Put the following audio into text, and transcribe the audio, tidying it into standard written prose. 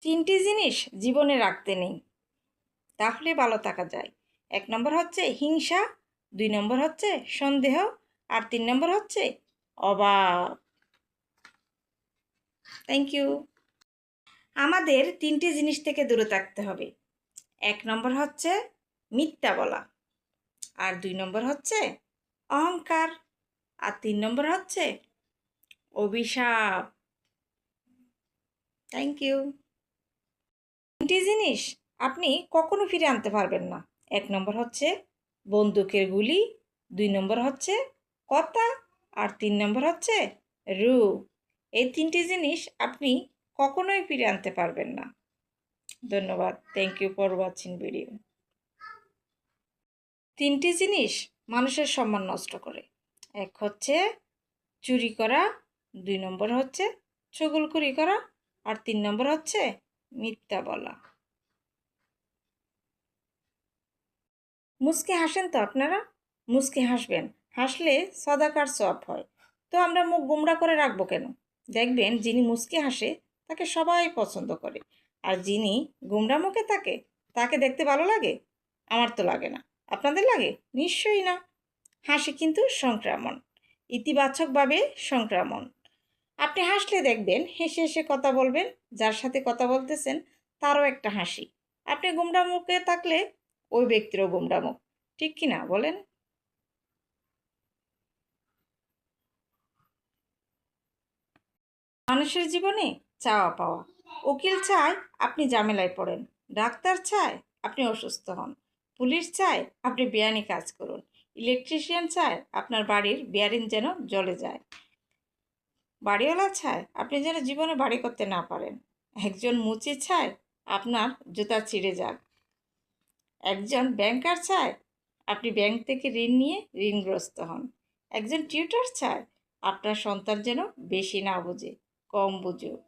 তিনটি জিনিস জীবনে রাখতে নেই, তাহলে ভালো থাকা যায়। 1 নম্বর হচ্ছে হিংসা, 2 নম্বর হচ্ছে সন্দেহ, আর 3 নম্বর হচ্ছে অভাব। Thank you. আমাদের 3টি জিনিস থেকে দূরে থাকতে হবে। 1 নম্বর হচ্ছে মিথ্যা বলা, আর 2 নম্বর হচ্ছে অহংকার, আর 3 নম্বর হচ্ছে অভিশাপ। Thank you. 3টি জিনিস আপনি কখনো ফিরে আনতে পারবেন না। 1 নম্বর হচ্ছে বন্দুকের গুলি, 2 নম্বর হচ্ছে কথা, আর 3 নম্বর হচ্ছে রূপ। এই 3টি জিনিস আপনি কখনোই ফিরে আনতে পারবেন না। ধন্যবাদ। Thank you for watching video. 3টি জিনিস মানুষের সম্মান নষ্ট করে। 1 হচ্ছে চুরি করা, 2 নম্বর হচ্ছে চুগলখড়ি করা, আর 3 নম্বর হচ্ছে মিথ্যা বলা। মুচকি হাসেন তো আপনারা? মুচকি হাসবেন, হাসলে সদাকার সওয়াব হয়। তো আমরা মুখ গোমড়া করে রাখবো কেন? দেখবেন যিনি মুচকি হাসে তাকে সবাই পছন্দ করে, আর যিনি গোমড়া মুখে থাকে তাকে দেখতে ভালো লাগে? আমার তো লাগে না। আপনাদের লাগে? নিশ্চয়ই না। হাসি কিন্তু সংক্রমণ, ইতিবাচকভাবে সংক্রমণ। আপনি হাসলে দেখবেন হেসে হেসে কথা বলবেন, যার সাথে কথা বলতেছেন তারও একটা হাসি। আপনি গোমড়া মুখে থাকলে ওই ব্যক্তিরও গোমড়া মুখ। ঠিক কি না বলেন? মানুষের জীবনে চাওয়া পাওয়া। উকিল চায় আপনি ঝামেলায় পড়েন, ডাক্তার চায় আপনি অসুস্থ হন, পুলিশ চায় আপনি বেআইনি কাজ করুন, ইলেকট্রিশিয়ান চায় আপনার বাড়ির বেয়ারিং যেন জ্বলে যায়, বাড়িওয়ালা চায় আপনি যেন জীবনে বাড়ি করতে না পারেন, একজন মুচি চায় আপনার জুতা ছিঁড়ে যাক, একজন ব্যাংকার চায় আপনি ব্যাংক থেকে ঋণ নিয়ে ঋণগ্রস্ত হন, একজন টিউটর চায় আপনার সন্তান যেন বেশি না বোঝে, কম বুঝুক।